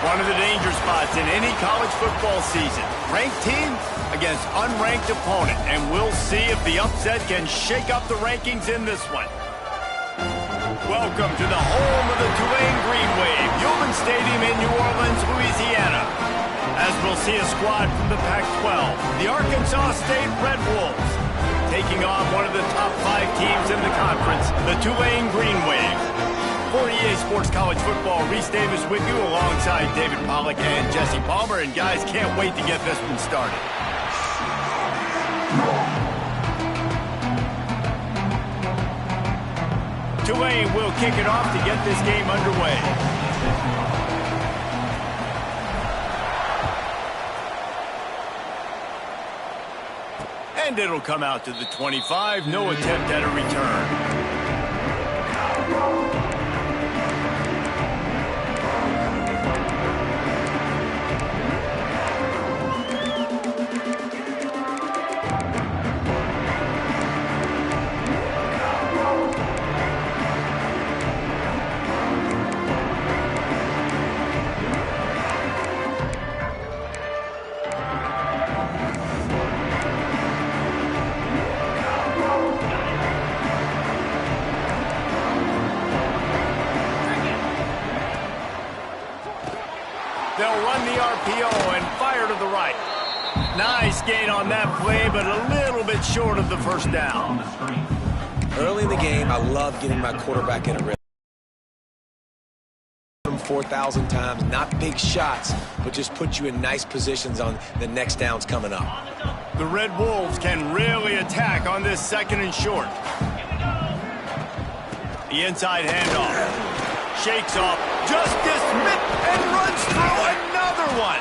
One of the danger spots in any college football season. Ranked team against unranked opponent. And we'll see if the upset can shake up the rankings in this one. Welcome to the home of the Tulane Green Wave, Yuban Stadium in New Orleans, Louisiana. As we'll see a squad from the Pac-12, the Arkansas State Red Wolves, taking on one of the top 5 teams in the conference, the Tulane Green Wave. For EA Sports College Football, Reese Davis with you alongside David Pollack and Jesse Palmer. And guys, can't wait to get this one started. Tulane will kick it off to get this game underway. And it'll come out to the 25. No attempt at a return. They'll run the RPO and fire to the right. Nice gain on that play, but a little bit short of the first down. Early in the game, I love getting my quarterback in a rhythm. 4,000 times, not big shots, but just put you in nice positions on the next downs coming up. The Red Wolves can really attack on this second and short. The inside handoff. Shakes off, just dismissed, and runs through another one.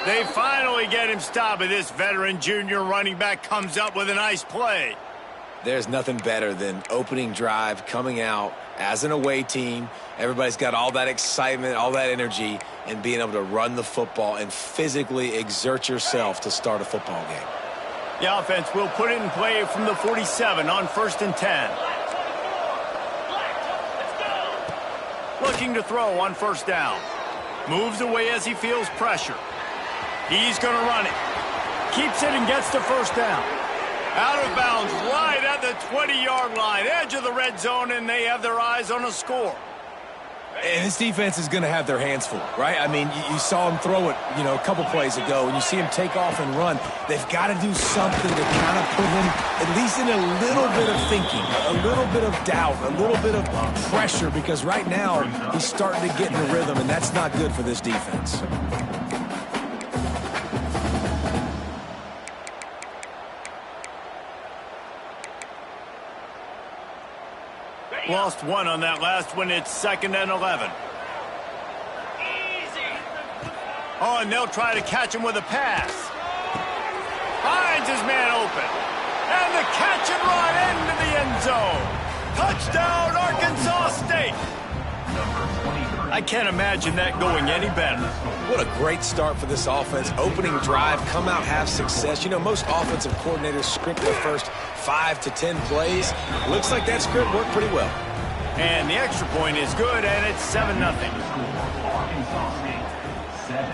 They finally get him stopped, but this veteran junior running back comes up with a nice play. There's nothing better than opening drive, coming out as an away team. Everybody's got all that excitement, all that energy, and being able to run the football and physically exert yourself to start a football game. The offense will put it in play from the 47 on 1st and 10. Looking to throw on 1st down. Moves away as he feels pressure. He's going to run it. Keeps it and gets the 1st down. Out of bounds right at the 20-yard line. Edge of the red zone, and they have their eyes on a score. And this defense is going to have their hands full, right? I mean, you saw him throw it, a couple plays ago, and you see him take off and run. They've got to do something to kind of put him at least in a little bit of thinking, a little bit of doubt, a little bit of pressure, because right now he's starting to get in a rhythm, and that's not good for this defense. Lost one on that last one. It's 2nd and 11. Oh, and they'll try to catch him with a pass. Finds his man open. And the catch and run into the end zone. Touchdown, Arkansas State. I can't imagine that going any better. What a great start for this offense. Opening drive, come out, have success. Most offensive coordinators script their first 5 to 10 plays. Looks like that script worked pretty well. And the extra point is good, and it's 7-0. Arkansas State 7,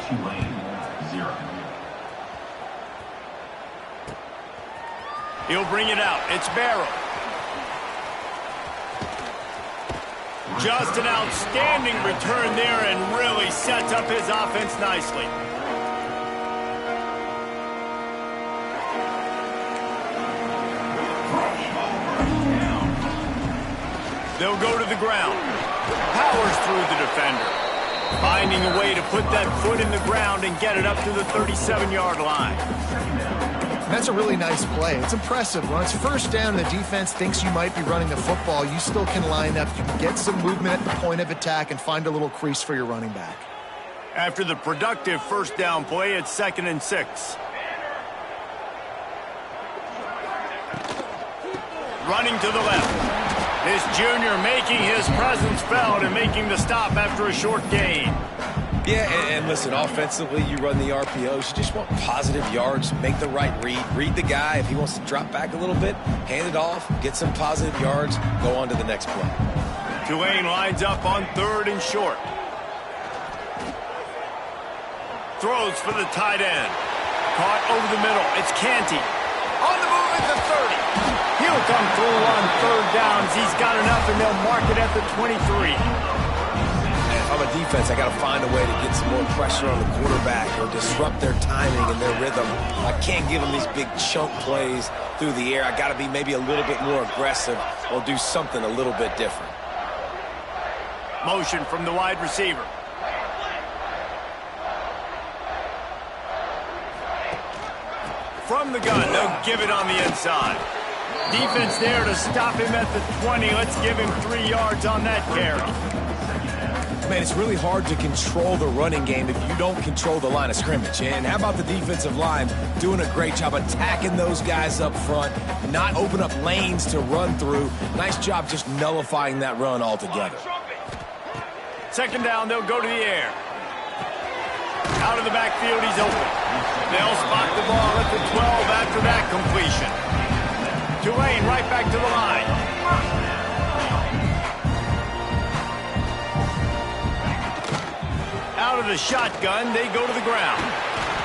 Tulane 0. He'll bring it out. It's Barrow. Just an outstanding return there and really sets up his offense nicely. They'll go to the ground. Powers through the defender. Finding a way to put that foot in the ground and get it up to the 37-yard line. That's a really nice play. It's impressive. When it's first down and the defense thinks you might be running the football, you still can line up. You can get some movement at the point of attack and find a little crease for your running back. After the productive first down play, it's 2nd and 6. Running to the left. This junior making his presence felt and making the stop after a short gain. Yeah, and listen, offensively, you run the RPOs. You just want positive yards, make the right read the guy. If he wants to drop back a little bit, hand it off, get some positive yards, go on to the next play. Tulane lines up on 3rd and short. Throws for the tight end. Caught over the middle. It's Canty. On the move at the 30. He'll come through on 3rd downs. He's got enough, and they'll mark it at the 23. If I'm a defense, I got to find a way to get some more pressure on the quarterback or disrupt their timing and their rhythm. I can't give them these big chunk plays through the air. I got to be maybe a little bit more aggressive or do something a little bit different. Motion from the wide receiver. From the gun, they'll give it on the inside. Defense there to stop him at the 20. Let's give him 3 yards on that carry. Man, it's really hard to control the running game if you don't control the line of scrimmage. And how about the defensive line doing a great job attacking those guys up front, not open up lanes to run through. Nice job just nullifying that run altogether. 2nd down, they'll go to the air. Out of the backfield, he's open. They'll spot the ball at the 12 after that completion. Tulane right back to the line. Out of the shotgun, they go to the ground.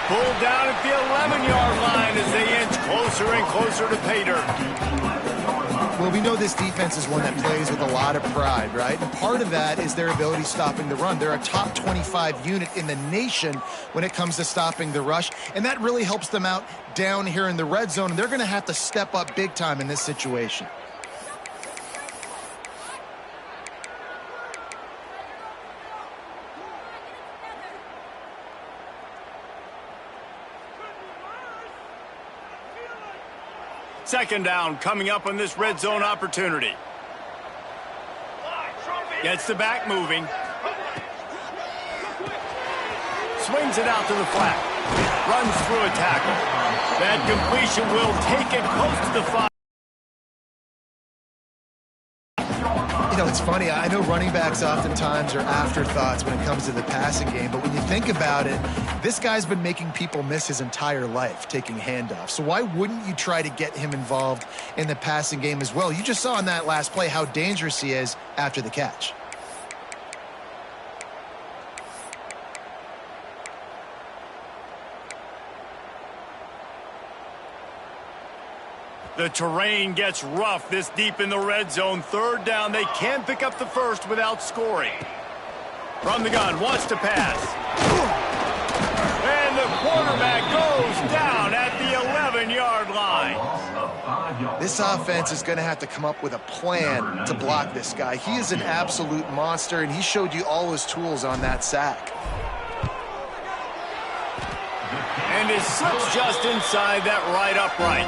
Pulled down at the 11-yard line as they inch closer and closer to pay dirt. Well, we know this defense is one that plays with a lot of pride, right? And part of that is their ability stopping the run. They're a top 25 unit in the nation when it comes to stopping the rush, and that really helps them out down here in the red zone, and they're going to have to step up big time in this situation. Second down coming up on this red zone opportunity. Gets the back moving. Swings it out to the flat. Runs through a tackle. That completion will take it close to the 5. You know, it's funny. I know running backs oftentimes are afterthoughts when it comes to the passing game, but when you think about it, this guy's been making people miss his entire life taking handoffs. So why wouldn't you try to get him involved in the passing game as well? You just saw in that last play how dangerous he is after the catch. The terrain gets rough this deep in the red zone. 3rd down, they can't pick up the first without scoring. From the gun, wants to pass. And the quarterback goes down at the 11-yard line. This offense is going to have to come up with a plan to block this guy. He is an absolute monster, and he showed you all his tools on that sack. And it slips just inside that right upright.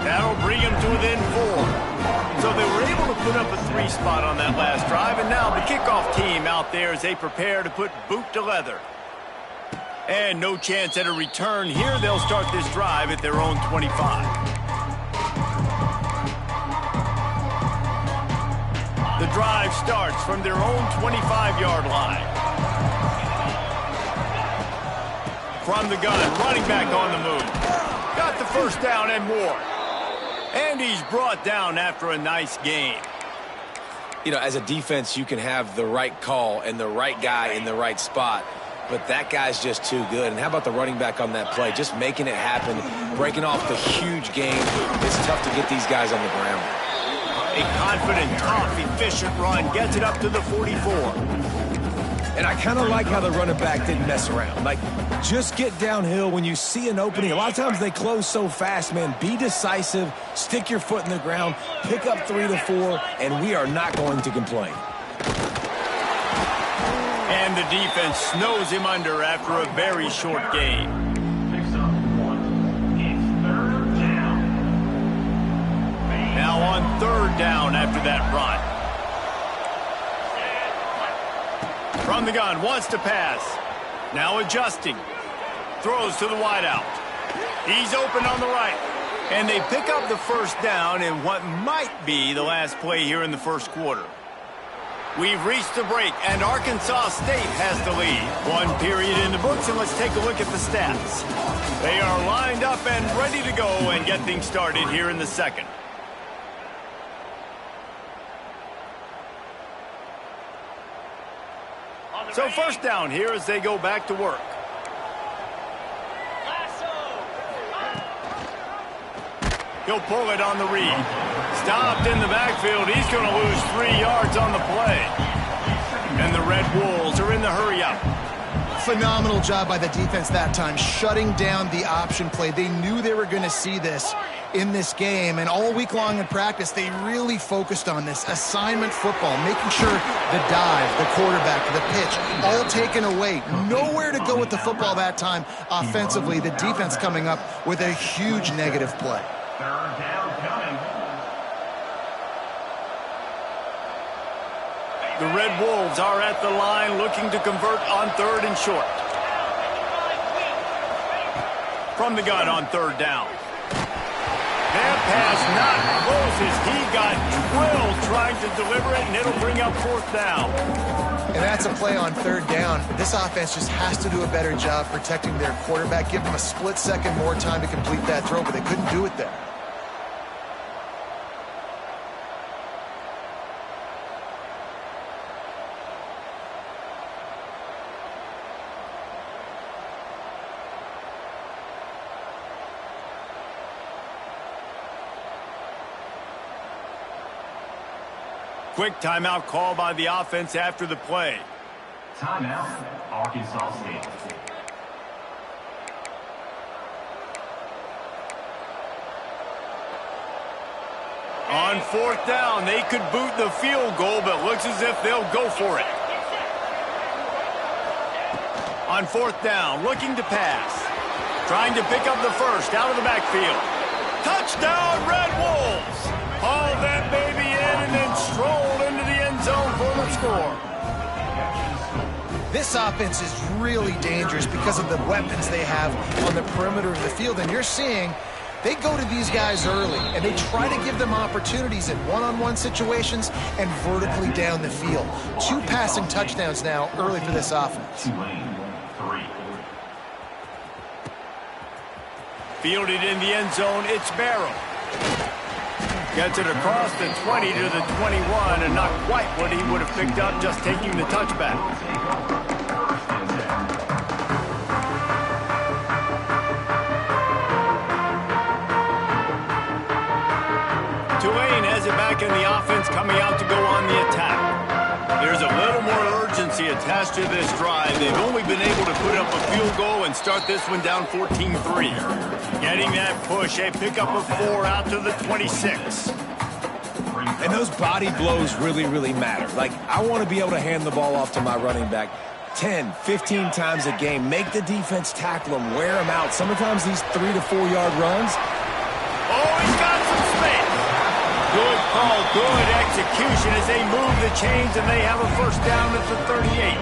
That'll bring him to within 4. So they were able to put up a 3 spot on that last drive, and now the kickoff team out there as they prepare to put boot to leather. And no chance at a return here. They'll start this drive at their own 25. The drive starts from their own 25-yard line. From the gun, running back on the move. Got the first down and more. And he's brought down after a nice gain. You know, as a defense, you can have the right call and the right guy in the right spot, but that guy's just too good. And how about the running back on that play? Just making it happen, breaking off the huge game. It's tough to get these guys on the ground. A confident, tough, efficient run gets it up to the 44. And I kind of like how the running back didn't mess around. Like, just get downhill when you see an opening. A lot of times they close so fast, man. Be decisive, stick your foot in the ground, pick up 3 to 4, and we are not going to complain. And the defense snows him under after a very short game. Picks up 1. It's 3rd down. Now on 3rd down after that run. From the gun, wants to pass. Now adjusting. Throws to the wideout. He's open on the right. And they pick up the 1st down in what might be the last play here in the 1st quarter. We've reached the break, and Arkansas State has the lead. 1 period in the books, and let's take a look at the stats. They are lined up and ready to go and get things started here in the 2nd. So 1st down here as they go back to work. He'll pull it on the read. Stopped in the backfield. He's going to lose 3 yards on the play. And the Red Wolves are in the hurry-up. Phenomenal job by the defense that time, shutting down the option play. They knew they were going to see this in this game, and all week long in practice, they really focused on this assignment football, making sure the dive, the quarterback, the pitch, all taken away. Nowhere to go with the football that time offensively. The defense coming up with a huge negative play. 3rd down coming. The Red Wolves are at the line looking to convert on 3rd and short. From the gun on 3rd down. That pass not Moses. He got drilled trying to deliver it, and it'll bring up 4th down. And that's a play on 3rd down. This offense just has to do a better job protecting their quarterback. Give them a split second more time to complete that throw, but they couldn't do it there. Quick timeout call by the offense after the play. Timeout, Arkansas State. On 4th down, they could boot the field goal, but looks as if they'll go for it. On 4th down, looking to pass. Trying to pick up the 1st out of the backfield. Touchdown, Red Wolves! Haul that baby in and then stroll into the end zone for the score. This offense is really dangerous because of the weapons they have on the perimeter of the field. And you're seeing they go to these guys early, and they try to give them opportunities in one-on-one situations and vertically down the field. 2 passing touchdowns now early for this offense. Tulane, 3. Fielded in the end zone, it's Barrow. Gets it across the 20 to the 21, and not quite what he would have picked up just taking the touchback. Tulane has it back in the offense, coming out to go on the attack. There's a little more urgency attached to this drive. They've only been able to put up a field goal and start this one down 14-3. Getting that push, a pickup of 4 out to the 26. And those body blows really, really matter. Like, I want to be able to hand the ball off to my running back 10, 15 times a game. Make the defense tackle him, wear him out. Sometimes these 3 to 4 yard runs. Oh, he's got some space. Good call, good execution as they move the chains, and they have a 1st down at the 38.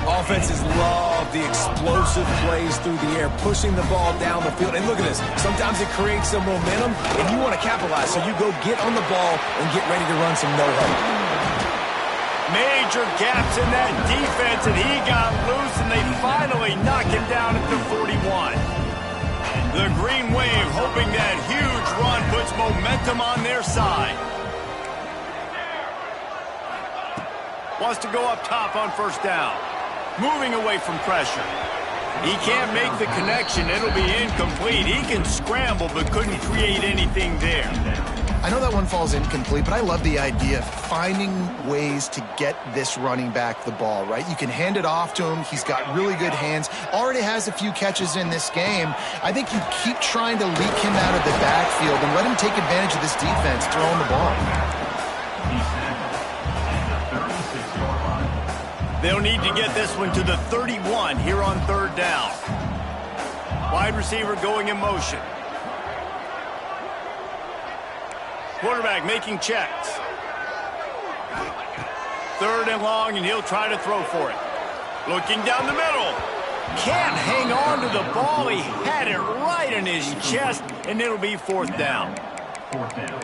Offenses love the explosive plays through the air, pushing the ball down the field. And look at this. Sometimes it creates some momentum, and you want to capitalize. So you go get on the ball and get ready to run some no-huddle. Major gaps in that defense, and he got loose, and they finally knock him down at the 41. The Green Wave hoping that huge run puts momentum on their side. Wants to go up top on 1st down. Moving away from pressure. He can't make the connection. It'll be incomplete. He can scramble, but couldn't create anything there. I know that one falls incomplete, but I love the idea of finding ways to get this running back the ball, right? You can hand it off to him. He's got really good hands. Already has a few catches in this game. I think you keep trying to leak him out of the backfield and let him take advantage of this defense throwing the ball. They'll need to get this one to the 31 here on third down. Wide receiver going in motion. Quarterback making checks. Third and long, and he'll try to throw for it. Looking down the middle. Can't hang on to the ball. He had it right in his chest, and it'll be fourth down. Fourth down.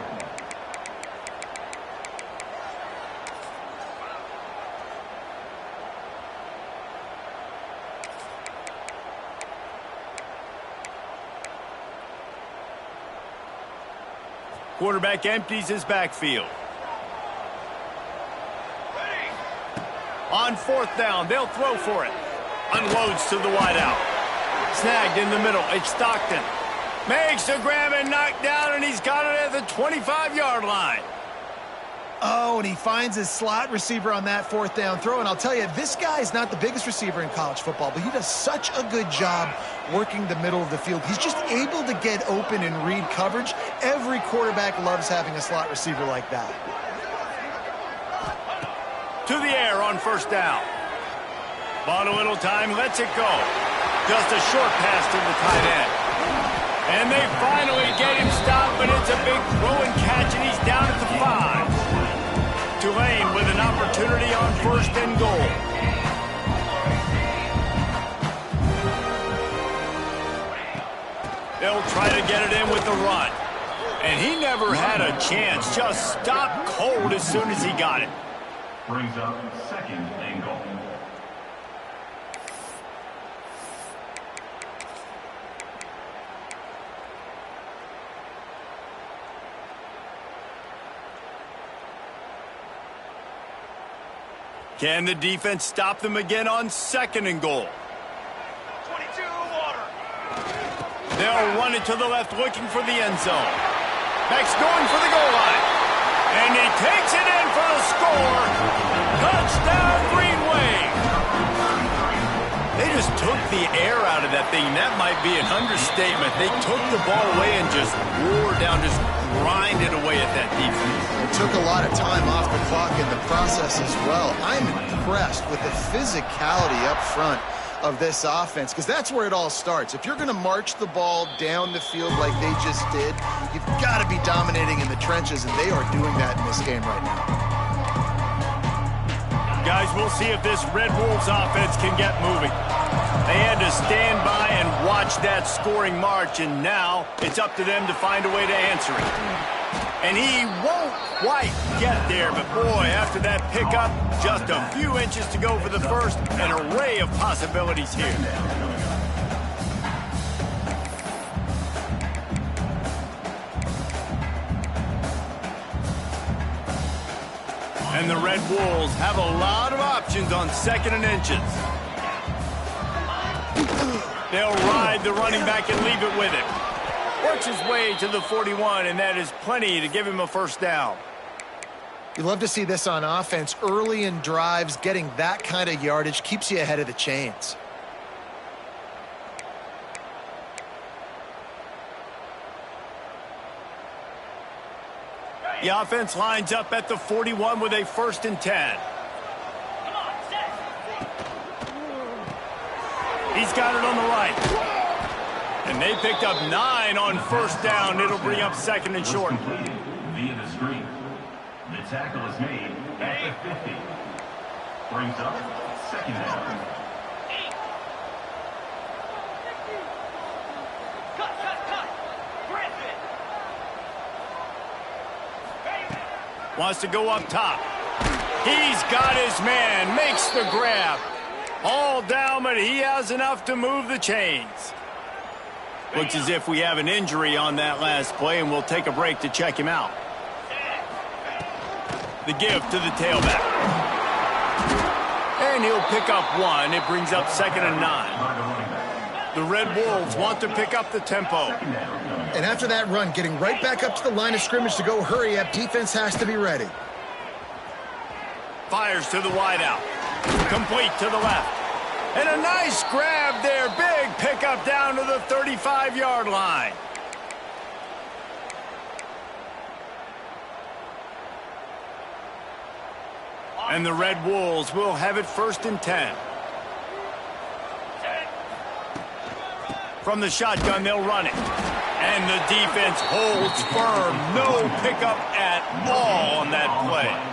Quarterback empties his backfield. On fourth down, they'll throw for it. Unloads to the wideout. Snagged in the middle. It's Stockton. Makes the grab and knocked down, and he's got it at the 25-yard line. Oh, and he finds his slot receiver on that fourth down throw. And I'll tell you, this guy is not the biggest receiver in college football, but he does such a good job working the middle of the field. He's just able to get open and read coverage. Every quarterback loves having a slot receiver like that. To the air on first down. Bought a little time, lets it go. Just a short pass to the tight end. And they finally get him stopped, but it's a big throw and catch, and he's down at the 5. Tulane with an opportunity on first and goal. They'll try to get it in with the run. And he never had a chance. Just stopped cold as soon as he got it. Brings up second and goal. Can the defense stop them again on second and goal? 22 water. They'll run it to the left, looking for the end zone. Beck's going for the goal line. And he takes it in for the score. Touchdown, Green Wave. They just took the air out of that thing. That might be an understatement. They took the ball away and just wore down, just grinded away at that defense. It took a lot of time off the clock in the process as well. I'm impressed with the physicality up front of this offense, because that's where it all starts. If you're going to march the ball down the field like they just did, you've got to be dominating in the trenches, and they are doing that in this game right now. Guys, we'll see if this Red Wolves offense can get moving. They had to stand by and watch that scoring march, and now it's up to them to find a way to answer it. And he won't quite get there, but boy, after that pickup, just a few inches to go for the first, an array of possibilities here. And the Red Wolves have a lot of options on second and inches. They'll ride the running back and leave it with him. Works his way to the 41, and that is plenty to give him a first down. You love to see this on offense. Early in drives, getting that kind of yardage keeps you ahead of the chains. The offense lines up at the 41 with a first and 10. He's got it on the right. And they picked up 9 on first down. It'll bring up second and short. Via the screen. The tackle is made at the 50. Brings up second down. Wants to go up top. He's got his man. Makes the grab. All down, but he has enough to move the chains. Looks as if we have an injury on that last play, and we'll take a break to check him out. The give to the tailback. And he'll pick up 1. It brings up second and 9. The Red Wolves want to pick up the tempo. And after that run, getting right back up to the line of scrimmage to go hurry up, defense has to be ready. Fires to the wideout. Complete to the left. And a nice grab there. Big pickup down to the 35-yard line. And the Red Wolves will have it 1st and 10. From the shotgun, they'll run it. And the defense holds firm. No pickup at all on that play.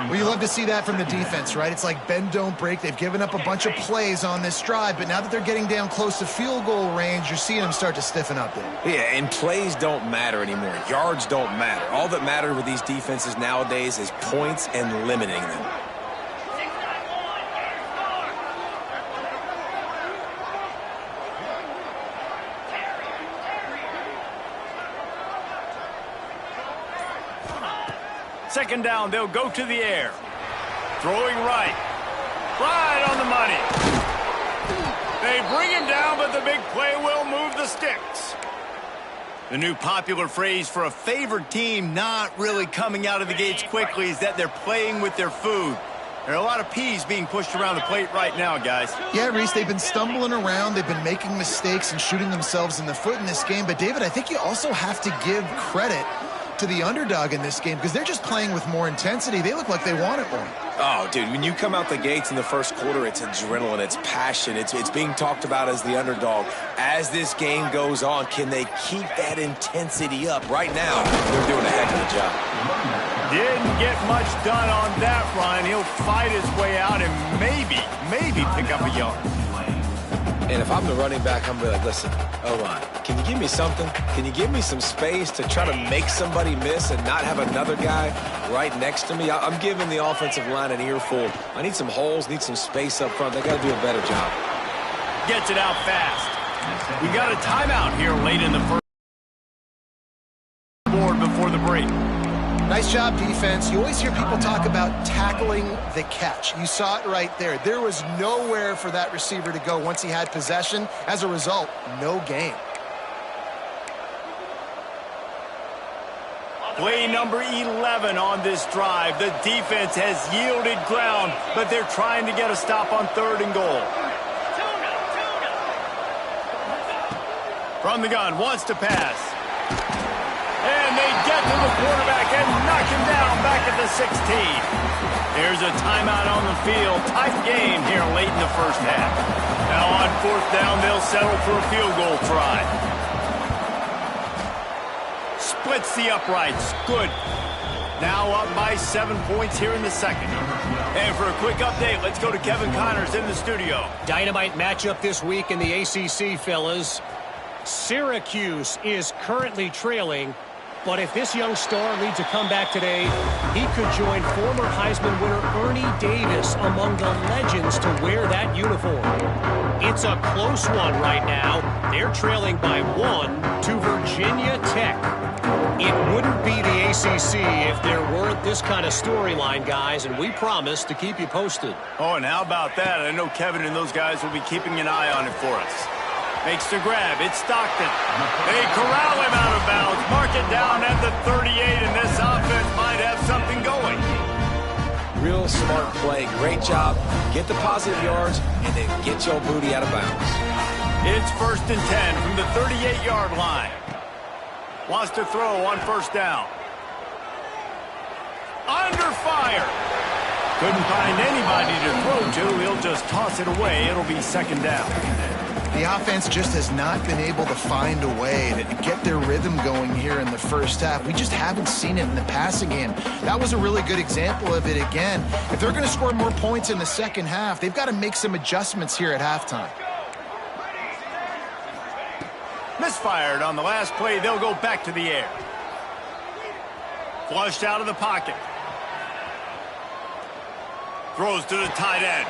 Well, you love to see that from the defense, right? It's like bend, don't break. They've given up a bunch of plays on this drive, but now that they're getting down close to field goal range, you're seeing them start to stiffen up there. Yeah, and plays don't matter anymore. Yards don't matter. All that matters with these defenses nowadays is points and limiting them. Second down, they'll go to the air. Throwing right. Right on the money. They bring him down, but the big play will move the sticks. The new popular phrase for a favored team not really coming out of the gates quickly is that they're playing with their food. There are a lot of peas being pushed around the plate right now, guys. Yeah, Reese, they've been stumbling around. They've been making mistakes and shooting themselves in the foot in this game. But, David, I think you also have to give credit to the underdog in this game because they're just playing with more intensity. They look like they want it more. Oh, dude, when you come out the gates in the first quarter, it's adrenaline, it's passion, it's being talked about as the underdog. As this game goes on, can they keep that intensity up? Right now, they're doing a heck of a job. Didn't get much done on that run. He'll fight his way out and maybe pick up a yard. And if I'm the running back, I'm going to be like, listen, O-line, can you give me something? Can you give me some space to try to make somebody miss and not have another guy right next to me? I'm giving the offensive line an earful. I need some holes, need some space up front. They got to do a better job. Gets it out fast. We got a timeout here late in the first board before the break. Nice job, defense. You always hear people talk about tackling the catch. You saw it right there. There was nowhere for that receiver to go once he had possession. As a result, no gain. Play number 11 on this drive. The defense has yielded ground, but they're trying to get a stop on 3rd and goal. From the gun, wants to pass. And they get to the quarterback and knock him down back at the 16. There's a timeout on the field. Tight game here late in the first half. Now on 4th down, they'll settle for a field goal try. Splits the uprights. Good. Now up by 7 points here in the second. And for a quick update, let's go to Kevin Connors in the studio. Dynamite matchup this week in the ACC, fellas. Syracuse is currently trailing, but if this young star leads a comeback today, he could join former Heisman winner Ernie Davis among the legends to wear that uniform. It's a close one right now. They're trailing by 1 to Virginia Tech. It wouldn't be the ACC if there weren't this kind of storyline, guys, and we promise to keep you posted. Oh, and how about that? I know Kevin and those guys will be keeping an eye on it for us. Makes the grab. It's Stockton. They corral him out of bounds. Mark it down at the 38, and this offense might have something going. Real smart play. Great job. Get the positive yards, and then get your booty out of bounds. It's 1st and 10 from the 38-yard line. Wants to throw on 1st down. Under fire. Couldn't find anybody to throw to. He'll just toss it away. It'll be 2nd down. The offense just has not been able to find a way to get their rhythm going here in the first half. We just haven't seen it in the passing game. That was a really good example of it again. If they're going to score more points in the second half, they've got to make some adjustments here at halftime. Misfired on the last play. They'll go back to the air. Flushed out of the pocket. Throws to the tight end.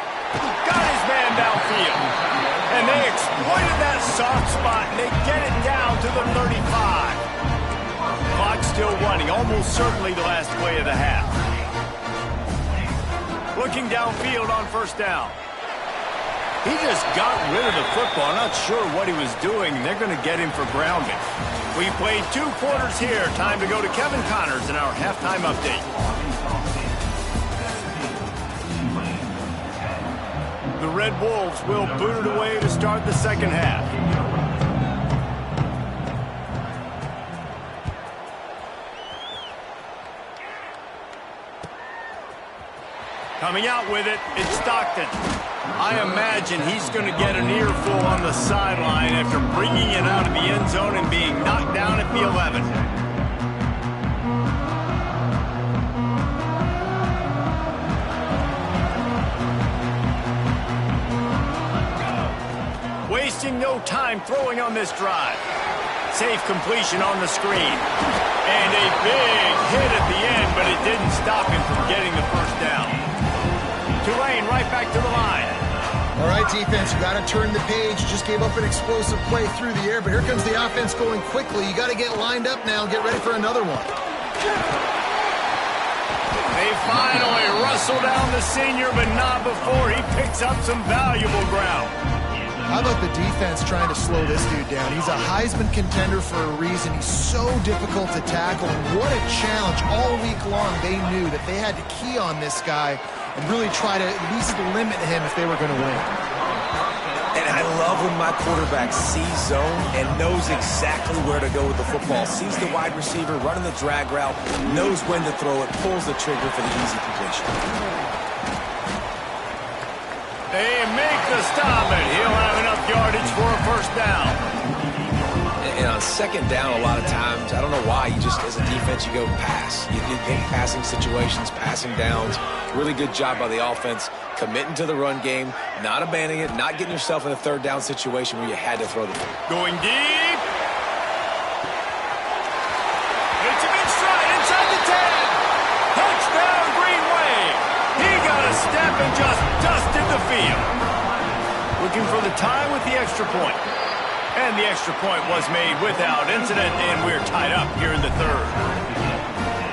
Got his man downfield. And they exploited that soft spot, and they get it down to the 35. Clock still running, almost certainly the last play of the half. Looking downfield on 1st down. He just got rid of the football. Not sure what he was doing. They're going to get him for grounding. We played 2 quarters here. Time to go to Kevin Connors in our halftime update. The Red Wolves will boot it away to start the second half. Coming out with it, it's Stockton. I imagine he's going to get an earful on the sideline after bringing it out of the end zone and being knocked down at the 11. Wasting no time throwing on this drive. Safe completion on the screen. And a big hit at the end, but it didn't stop him from getting the first down. Tulane right back to the line. All right, defense, you got to turn the page. You just gave up an explosive play through the air, but here comes the offense going quickly. You got to get lined up now and get ready for another one. They finally rustle down the senior, but not before he picks up some valuable ground. How about the defense trying to slow this dude down? He's a Heisman contender for a reason. He's so difficult to tackle. And what a challenge. All week long, they knew that they had to key on this guy and really try to at least limit him if they were going to win. And I love when my quarterback sees zone and knows exactly where to go with the football. Sees the wide receiver running the drag route, knows when to throw it, pulls the trigger for the easy completion. They make the stop, and he'll have enough yardage for a first down. And on second down, a lot of times, I don't know why, you just, as a defense, you go pass. You get passing situations, passing downs. Really good job by the offense, committing to the run game, not abandoning it, not getting yourself in a third down situation where you had to throw the ball. Going deep. Hits him in stride, inside the 10. Touchdown, Green Wave. He got a step and just dusted the field. Looking for the tie with the extra point. And the extra point was made without incident, and we're tied up here in the third.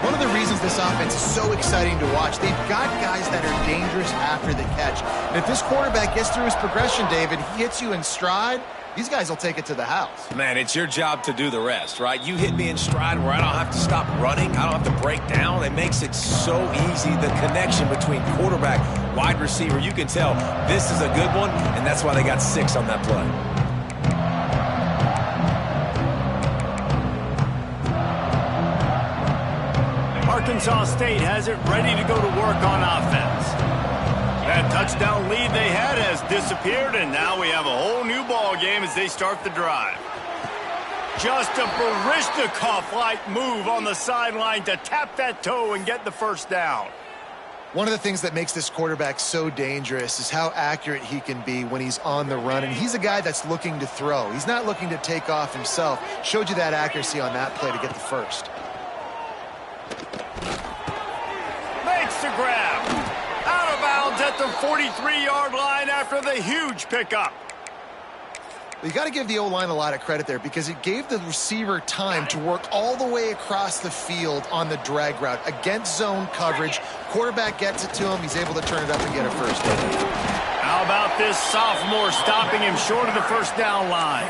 One of the reasons this offense is so exciting to watch, they've got guys that are dangerous after the catch. And if this quarterback gets through his progression, David, he hits you in stride, these guys will take it to the house. Man, it's your job to do the rest, right? You hit me in stride where I don't have to stop running. I don't have to break down. It makes it so easy, the connection between quarterback, wide receiver. You can tell this is a good one, and that's why they got 6 on that play. Arkansas State has it ready to go to work on offense. That touchdown lead they had has disappeared, and now we have a whole new ball game as they start the drive. Just a Baryshnikov-like move on the sideline to tap that toe and get the first down. One of the things that makes this quarterback so dangerous is how accurate he can be when he's on the run. And he's a guy that's looking to throw. He's not looking to take off himself. Showed you that accuracy on that play to get the first. Makes the grab. Out of bounds at the 43-yard line after the huge pickup. You got to give the O-line a lot of credit there because it gave the receiver time to work all the way across the field on the drag route against zone coverage. Quarterback gets it to him. He's able to turn it up and get a first down. How about this sophomore stopping him short of the first down line?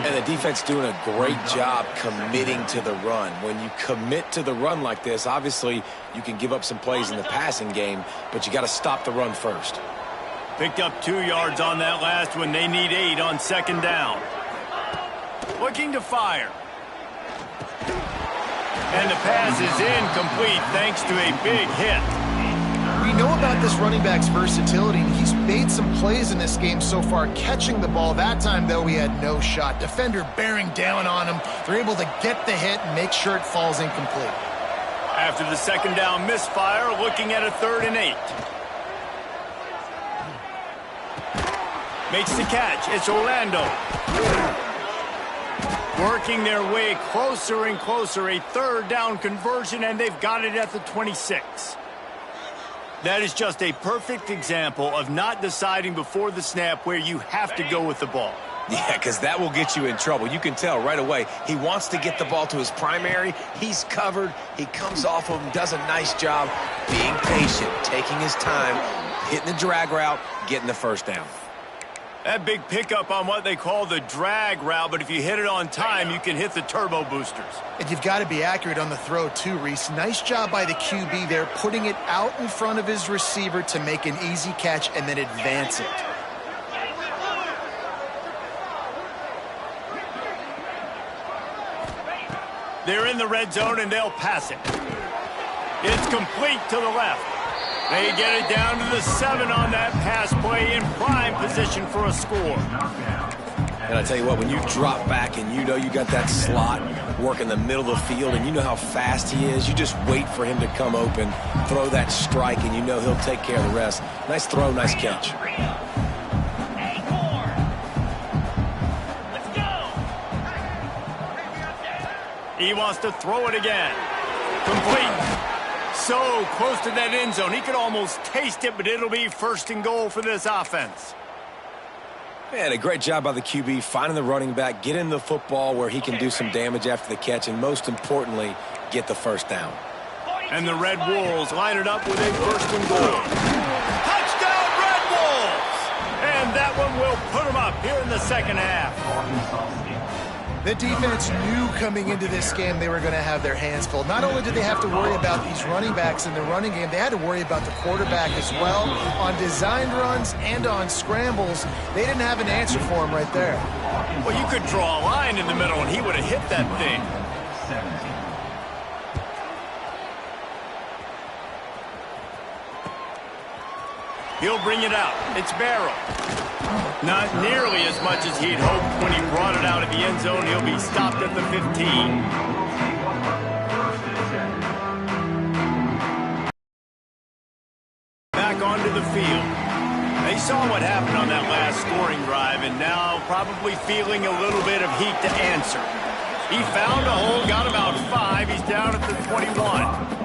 And the defense doing a great job committing to the run. When you commit to the run like this, obviously you can give up some plays in the passing game, but you got to stop the run first. Picked up 2 yards on that last one. They need 8 on second down. Looking to fire. And the pass is incomplete thanks to a big hit. We know about this running back's versatility. He's made some plays in this game so far, catching the ball. That time, though, he had no shot. Defender bearing down on him. They're able to get the hit and make sure it falls incomplete. After the second down misfire, looking at a 3rd and 8. Makes the catch. It's Orlando. Working their way closer and closer. A 3rd down conversion, and they've got it at the 26. That is just a perfect example of not deciding before the snap where you have to go with the ball. Yeah, because that will get you in trouble. You can tell right away he wants to get the ball to his primary. He's covered. He comes off of him, does a nice job being patient, taking his time, hitting the drag route, getting the first down. That big pickup on what they call the drag route, but if you hit it on time, you can hit the turbo boosters. And you've got to be accurate on the throw too, Reese. Nice job by the QB there, putting it out in front of his receiver to make an easy catch and then advance it. They're in the red zone, and they'll pass it. It's complete to the left. They get it down to the 7 on that pass play in prime position for a score. And I tell you what, when you drop back and you know you got that slot work in the middle of the field and you know how fast he is, you just wait for him to come open, throw that strike, and you know he'll take care of the rest. Nice throw, nice catch. He wants to throw it again. Complete. So close to that end zone. He could almost taste it, but it'll be 1st and goal for this offense. Man, a great job by the QB finding the running back, getting the football where he can do some damage after the catch, and most importantly, get the 1st down. And the Red Wolves line it up with a 1st and goal. Touchdown, Red Wolves! And that one will put them up here in the 2nd half. The defense knew coming into this game they were going to have their hands full. Not only did they have to worry about these running backs in the running game, they had to worry about the quarterback as well. On designed runs and on scrambles, they didn't have an answer for him right there. Well, you could draw a line in the middle, and he would have hit that thing. He'll bring it out. It's Barrow. Not nearly as much as he'd hoped when he brought it out of the end zone. He'll be stopped at the 15. Back onto the field. They saw what happened on that last scoring drive, and now probably feeling a little bit of heat to answer. He found a hole, got about 5. He's down at the 21.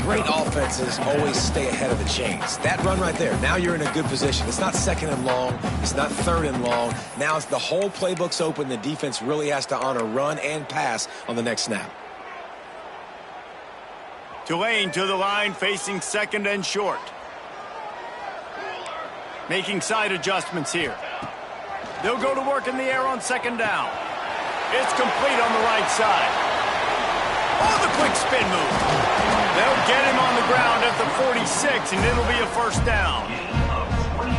Great offenses always stay ahead of the chains. That run right there, now you're in a good position. It's not 2nd and long. It's not 3rd and long. Now it's the whole playbook's open. The defense really has to honor run and pass on the next snap. Tulane to the line, facing 2nd and short. Making side adjustments here. They'll go to work in the air on 2nd down. It's complete on the right side. Oh, the quick spin move. They'll get him on the ground at the 46, and it'll be a 1st down.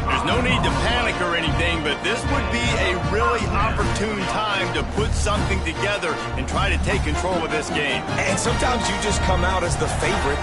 There's no need to panic or anything, but this would be a really opportune time to put something together and try to take control of this game. And sometimes you just come out as the favorite,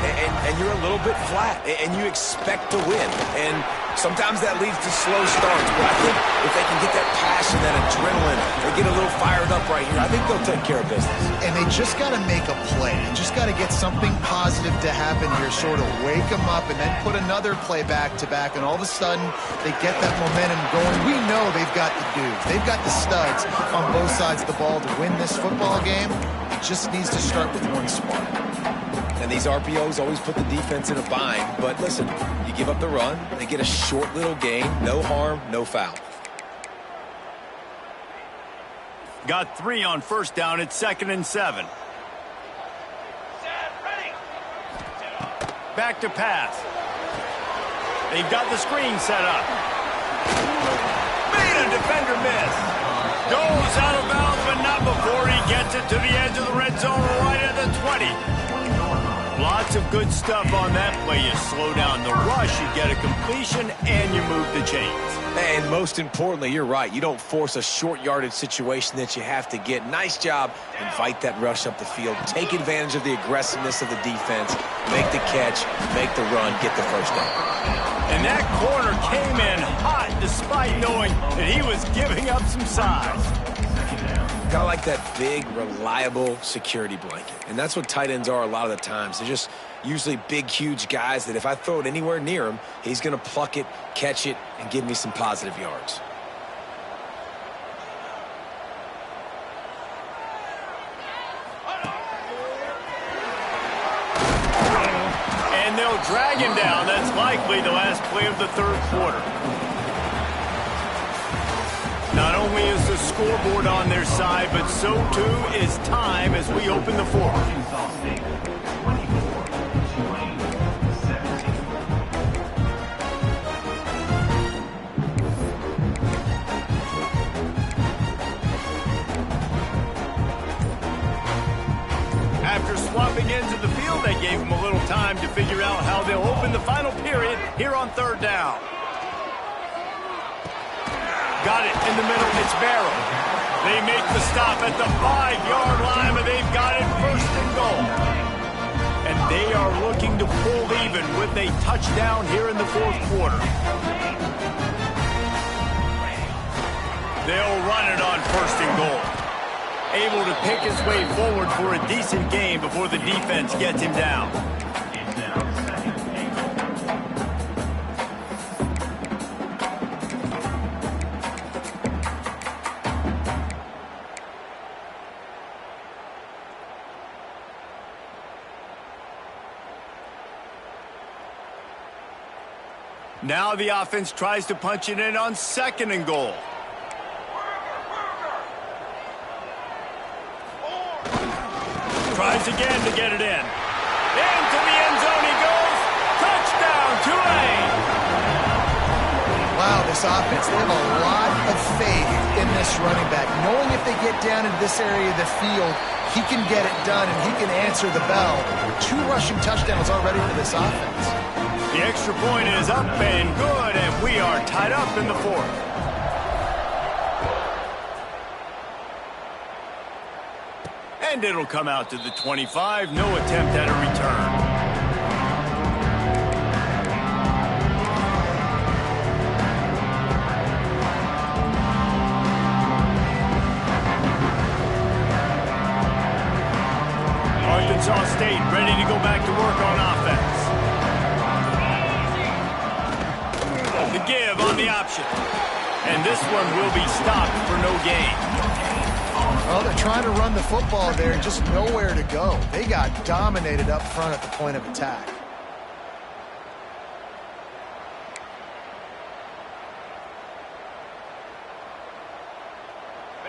and you're a little bit flat, and you expect to win. And sometimes that leads to slow starts, but I think if they can get that passion, that adrenaline, they get a little fired up right here, I think they'll take care of business. And they just got to make a play. They just got to get something positive to happen here, sort of wake them up, and then put another play back-to-back, and all of a sudden they get that momentum going. We know they've got the dudes. They've got the studs on both sides of the ball to win this football game. It just needs to start with one spark. And these RPOs always put the defense in a bind. But listen, you give up the run, they get a short little gain, no harm, no foul. Got 3 on 1st down. It's 2nd and 7. Back to pass. They've got the screen set up. Made a defender miss. Goes out of bounds, but not before he gets it to the edge of the red zone right at the 20. Lots of good stuff on that play. You slow down the rush, you get a completion, and you move the chains. And most importantly, you're right. You don't force a short yardage situation that you have to get. Nice job. Invite that rush up the field. Take advantage of the aggressiveness of the defense. Make the catch, make the run, get the 1st down. And that corner came in hot despite knowing that he was giving up some size. Kind of like that big, reliable security blanket. And that's what tight ends are a lot of the times. They're just usually big, huge guys that if I throw it anywhere near him, he's going to pluck it, catch it, and give me some positive yards. And they'll drag him down. That's likely the last play of the 3rd quarter. Not only is the scoreboard on their side, but so too is time as we open the 4th. ends of the field. That gave them a little time to figure out how they'll open the final period here on third down. Got it in the middle. It's Barrow. They make the stop at the 5-yard line, but they've got it first and goal. And they are looking to pull even with a touchdown here in the fourth quarter. They'll run it on first and goal. Able to pick his way forward for a decent game before the defense gets him down. Now the offense tries to punch it in on second and goal. Tries again to get it in. Into the end zone he goes. Touchdown, Tulane. Wow, this offense, they have a lot of faith in this running back. Knowing if they get down into this area of the field, he can get it done and he can answer the bell. 2 rushing touchdowns already for this offense. The extra point is up and good, and we are tied up in the fourth. And it'll come out to the 25. No attempt at a return. Arkansas State ready to go back to work on offense. The give on the option. And this one will be stopped for no gain. Well, they're trying to run the football there, just nowhere to go. They got dominated up front at the point of attack.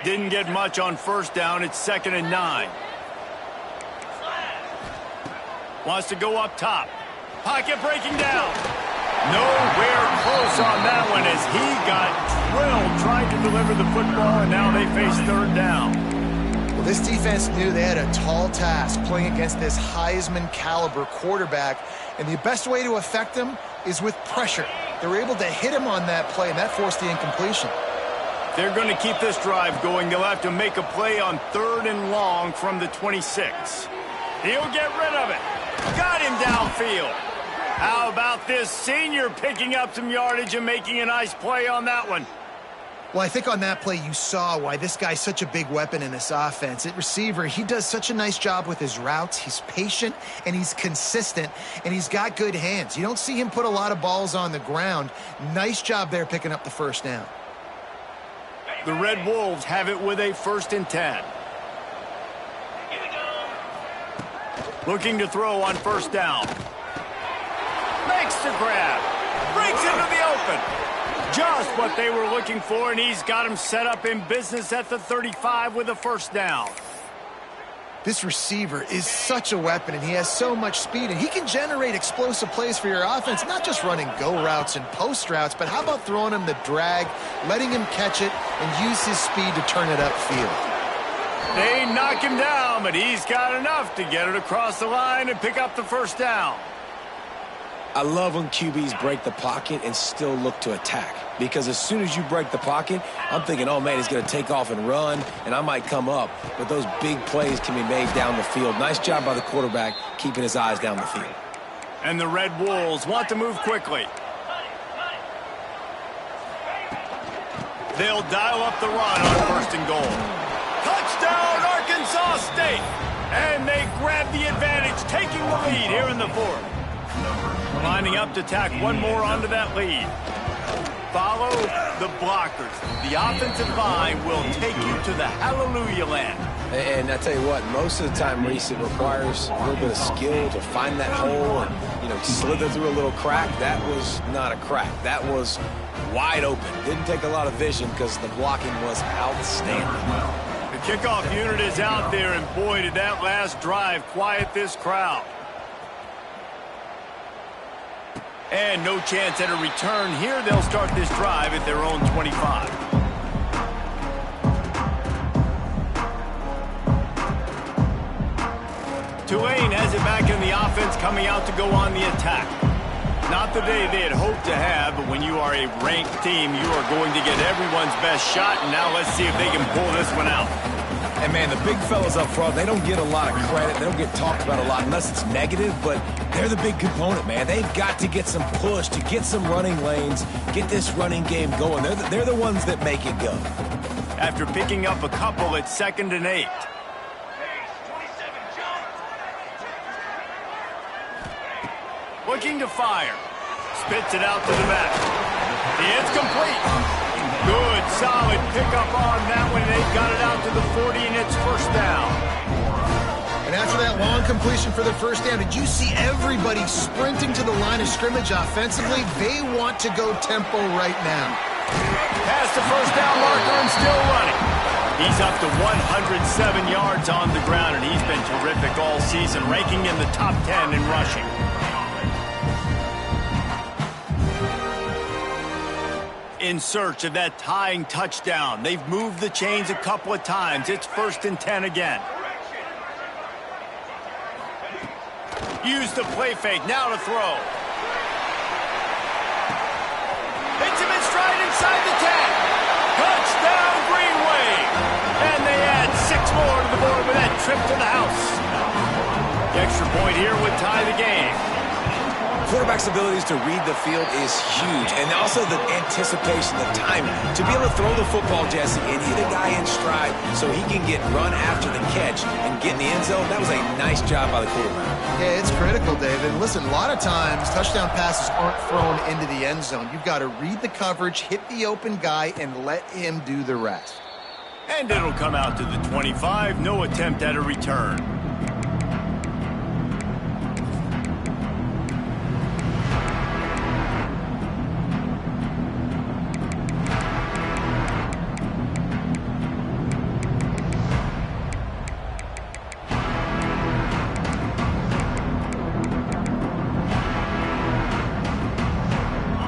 Didn't get much on first down. It's 2nd and 9. Wants to go up top. Pocket breaking down. Nowhere close on that one as he got drilled trying to deliver the football, and now they face third down. Well, this defense knew they had a tall task playing against this Heisman caliber quarterback, and the best way to affect him is with pressure. They were able to hit him on that play, and that forced the incompletion. They're going to keep this drive going. They'll have to make a play on 3rd and long from the 26. He'll get rid of it. Got him downfield. How about this senior picking up some yardage and making a nice play on that one? Well, I think on that play you saw why this guy's such a big weapon in this offense. At receiver, he does such a nice job with his routes. He's patient, and he's consistent, and he's got good hands. You don't see him put a lot of balls on the ground. Nice job there picking up the first down. The Red Wolves have it with a 1st and 10. Looking to throw on first down. Makes the grab. Breaks into the open. Just what they were looking for, and he's got him set up in business at the 35 with a first down. This receiver is such a weapon, and he has so much speed, and he can generate explosive plays for your offense, not just running go routes and post routes, but how about throwing him the drag, letting him catch it, and use his speed to turn it upfield. They knock him down, but he's got enough to get it across the line and pick up the first down. I love when QBs break the pocket and still look to attack. Because as soon as you break the pocket, I'm thinking, oh, man, he's going to take off and run, and I might come up. But those big plays can be made down the field. Nice job by the quarterback keeping his eyes down the field. And the Red Wolves want to move quickly. They'll dial up the run on 1st and goal. Touchdown, Arkansas State! And they grab the advantage, taking the lead here in the 4th. Lining up to tack one more onto that lead. Follow the blockers. The offensive line will take you to the hallelujah land. And I tell you what, most of the time, Reese, it requires a little bit of skill to find that hole and, slither through a little crack. That was not a crack. That was wide open. Didn't take a lot of vision because the blocking was outstanding. The kickoff unit is out there, and boy, did that last drive quiet this crowd. And no chance at a return here. They'll start this drive at their own 25. Tulane has it the offense coming out to go on the attack. Not the day they had hoped to have, but when you are a ranked team, you are going to get everyone's best shot, and now let's see if they can pull this one out. And, man, the big fellas up front, they don't get a lot of credit. They don't get talked about a lot unless it's negative, but they're the big component, man. They've got to get some push, to get some running lanes, get this running game going. They're the ones that make it go. After picking up a couple, it's 2nd and 8. Looking to fire. Spits it out to the back. It's complete. Good, solid pickup on that one. They've got it out to the 40, and it's 1st down. And after that long completion for the 1st down, did you see everybody sprinting to the line of scrimmage offensively? They want to go tempo right now. Past the 1st down marker and still running. He's up to 107 yards on the ground, and he's been terrific all season, ranking in the top 10 in rushing. In search of that tying touchdown. They've moved the chains a couple of times. It's 1st and 10 again. Use the play fake. Now to throw. Hits him in stride inside the 10. Touchdown, Green Wave. And they add 6 more to the board with that trip to the house. The extra point here would tie the game. Quarterback's abilities to read the field is huge, and also the anticipation, the timing. To be able to throw the football, Jesse, and hit a guy in stride so he can get run after the catch and get in the end zone, that was a nice job by the quarterback. Yeah, it's critical, David. Listen, a lot of times touchdown passes aren't thrown into the end zone. You've got to read the coverage, hit the open guy, and let him do the rest. And it'll come out to the 25. No attempt at a return.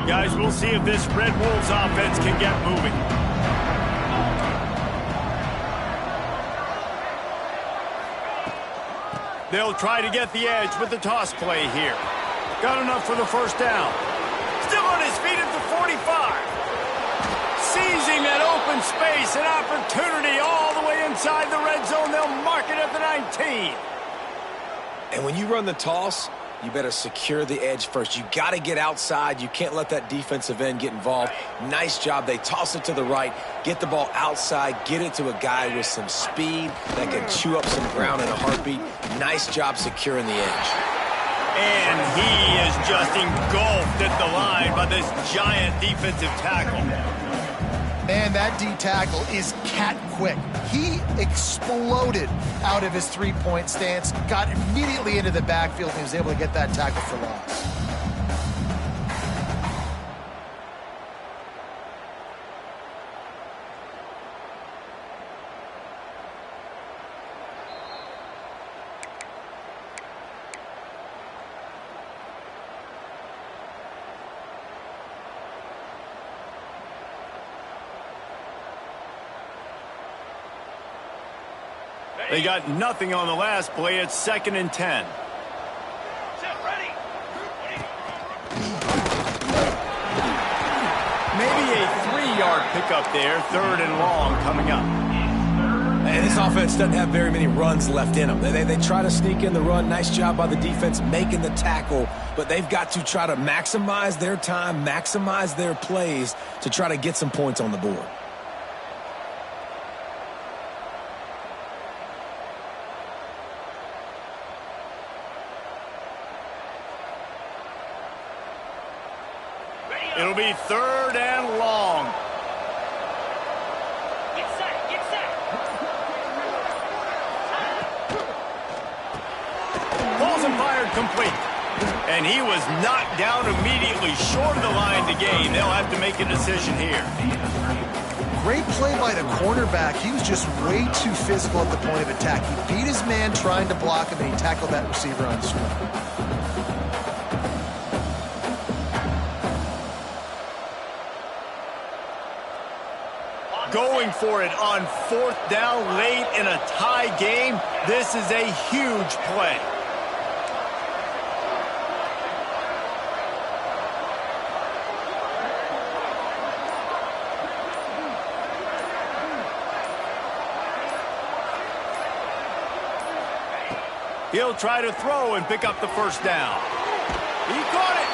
Guys, we'll see if this Red Wolves offense can get moving. They'll try to get the edge with the toss play here. Got enough for the 1st down. Still on his feet at the 45. Seizing that open space, an opportunity all the way inside the red zone. They'll mark it at the 19. And when you run the toss, you better secure the edge first. You got to get outside. You can't let that defensive end get involved. Nice job. They toss it to the right, get the ball outside, get it to a guy with some speed that can chew up some ground in a heartbeat. Nice job securing the edge. And he is just engulfed at the line by this giant defensive tackle. Man, that D tackle is cat quick. He exploded out of his three-point stance, got immediately into the backfield, and he was able to get that tackle for loss. They got nothing on the last play. It's 2nd and 10. Maybe a 3-yard pickup there. 3rd and long coming up. And this offense doesn't have very many runs left in them. They try to sneak in the run. Nice job by the defense making the tackle. But they've got to try to maximize their time, maximize their plays to try to get some points on the board. It'll be 3rd and long. Get set, get set. Balls and fired complete. And he was knocked down immediately short of the line to gain. They'll have to make a decision here. Great play by the cornerback. He was just way too physical at the point of attack. He beat his man trying to block him, and he tackled that receiver on the swing. Going for it on 4th down late in a tie game. This is a huge play. He'll try to throw and pick up the first down. He caught it.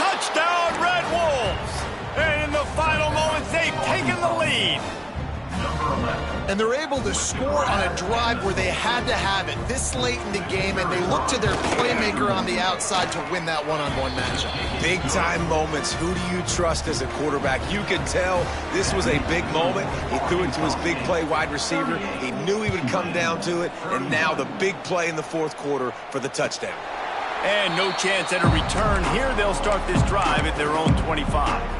Touchdown, Red Wolves. And in the final moments, they've taken the lead. And they're able to score on a drive where they had to have it this late in the game, and they look to their playmaker on the outside to win that one-on-one matchup. Big-time moments. Who do you trust as a quarterback? You can tell this was a big moment. He threw it to his big play wide receiver. He knew he would come down to it, and now the big play in the fourth quarter for the touchdown. And no chance at a return here. They'll start this drive at their own 25.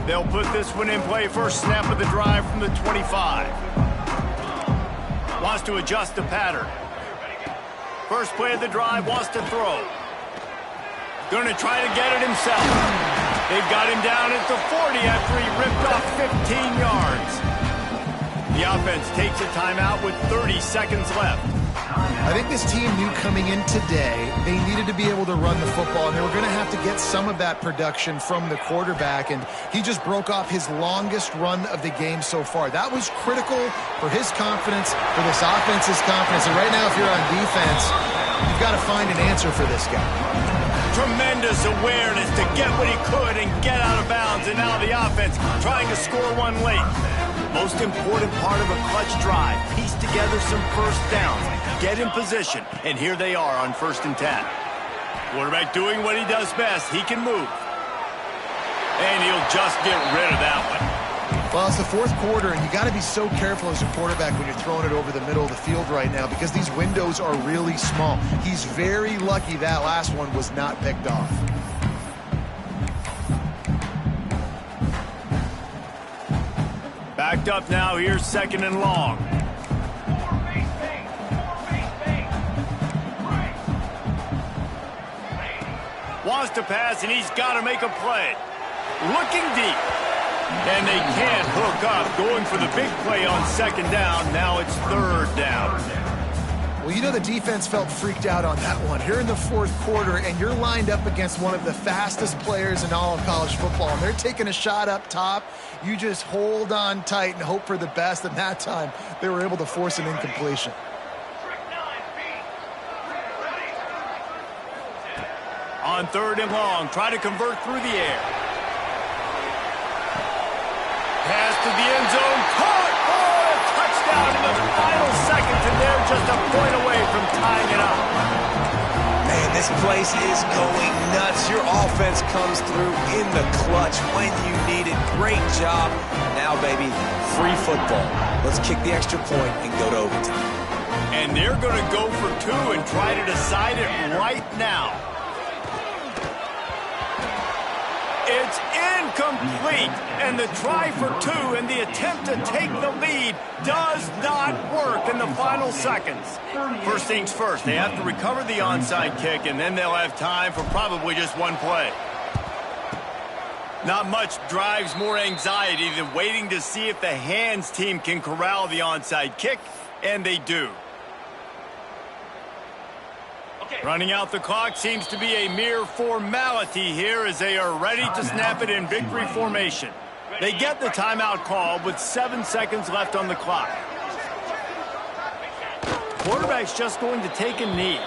They'll put this one in play. First snap of the drive from the 25. Wants to adjust the pattern. First play of the drive, wants to throw. Going to try to get it himself. They've got him down at the 40 after he ripped off 15 yards. The offense takes a timeout with 30 seconds left. I think this team knew coming in today they needed to be able to run the football, and they were going to have to get some of that production from the quarterback, and he just broke off his longest run of the game so far. That was critical for his confidence, for this offense's confidence, and right now if you're on defense, you've got to find an answer for this guy. Tremendous awareness to get what he could and get out of bounds, and now the offense trying to score one late. Most important part of a clutch drive, piece together some first downs, get in position, and here they are on 1st and 10. Quarterback doing what he does best. He can move. And he'll just get rid of that one. Well, it's the fourth quarter, and you got to be so careful as a quarterback when you're throwing it over the middle of the field right now because these windows are really small. He's very lucky that last one was not picked off. Backed up now. Here's 2nd and long. Wants to pass, and he's got to make a play. Looking deep. And they can't hook up. Going for the big play on 2nd down. Now it's 3rd down. Well, you know the defense felt freaked out on that one. You're in the fourth quarter, and you're lined up against one of the fastest players in all of college football, and they're taking a shot up top. You just hold on tight and hope for the best, and that time they were able to force an incompletion. On 3rd and long, try to convert through the air. Pass to the end zone, caught! Oh, a touchdown in the final seconds, and they're just a point away from tying it up. Man, this place is going nuts. Your offense comes through in the clutch when you need it. Great job. Now, baby, free football. Let's kick the extra point and go to overtime. And they're going to go for 2 and try to decide it right now. It's incomplete, and the try for 2 and the attempt to take the lead does not work in the final seconds. First things first, they have to recover the onside kick, and then they'll have time for probably just one play. Not much drives more anxiety than waiting to see if the hands team can corral the onside kick, and they do. Running out the clock seems to be a mere formality here as they are ready to snap it in victory formation. They get the timeout called with 7 seconds left on the clock. Quarterback's just going to take a knee.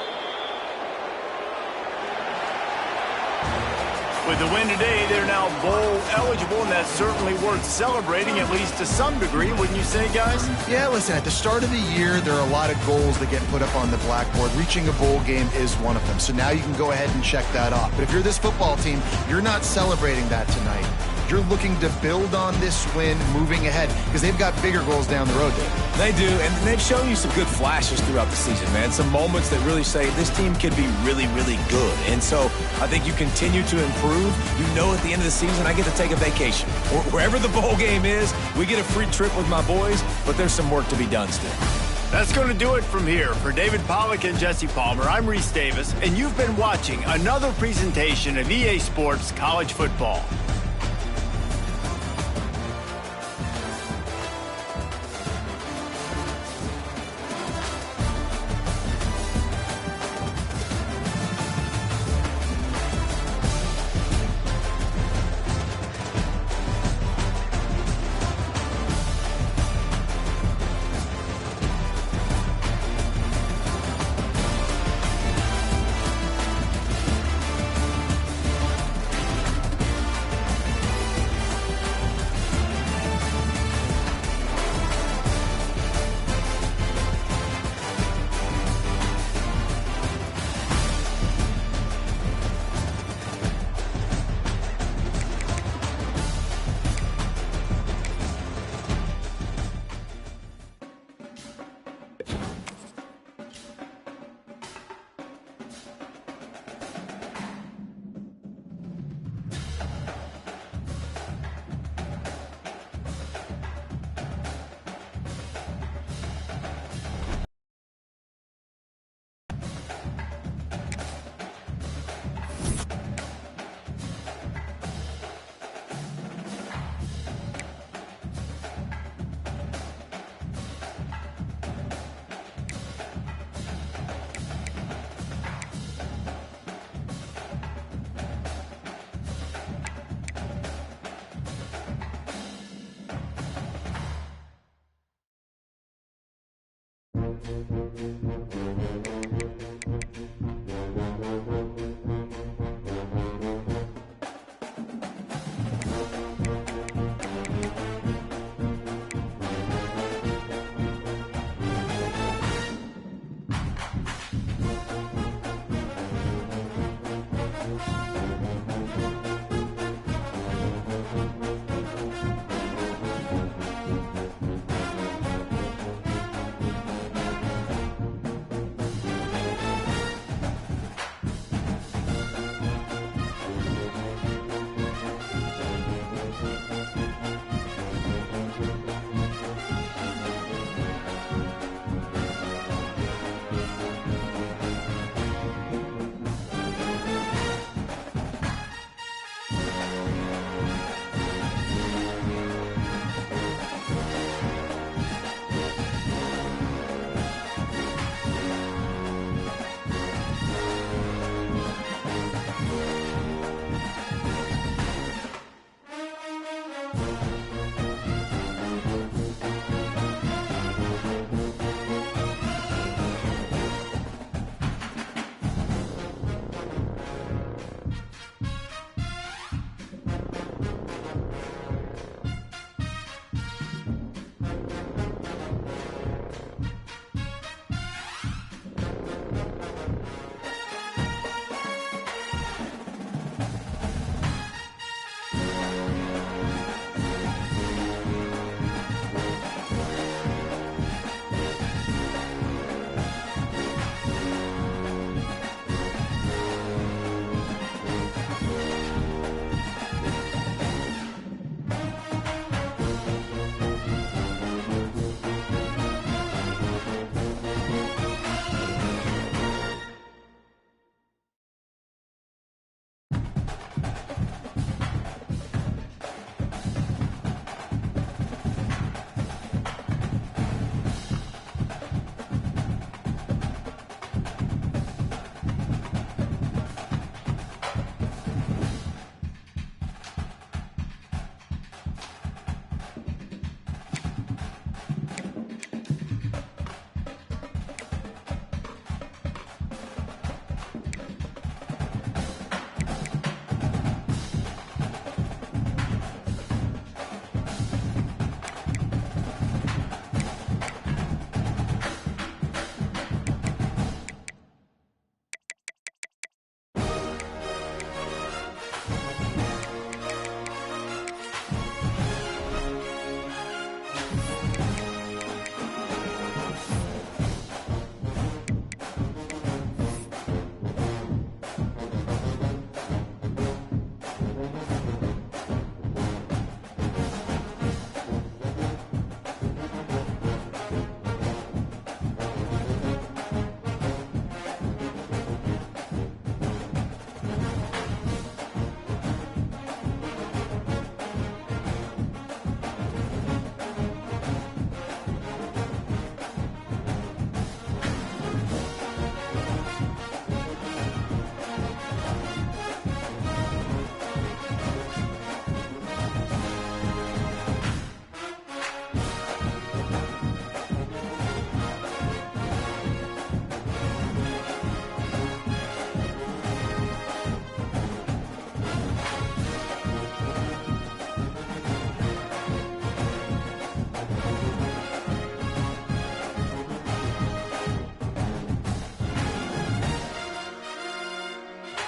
With the win today, they're now bowl eligible, and that's certainly worth celebrating, at least to some degree, wouldn't you say, guys? Yeah, listen, at the start of the year, there are a lot of goals that get put up on the blackboard. Reaching a bowl game is one of them, so now you can go ahead and check that off. But if you're this football team, you're not celebrating that tonight. You're looking to build on this win moving ahead because they've got bigger goals down the road, Dave. They do, and they've shown you some good flashes throughout the season, man. Some moments that really say this team could be really, really good. And so I think you continue to improve. You know at the end of the season I get to take a vacation. Wherever the bowl game is, we get a free trip with my boys, but there's some work to be done still. That's going to do it from here. For David Pollack and Jesse Palmer, I'm Reese Davis, and you've been watching another presentation of EA Sports College Football.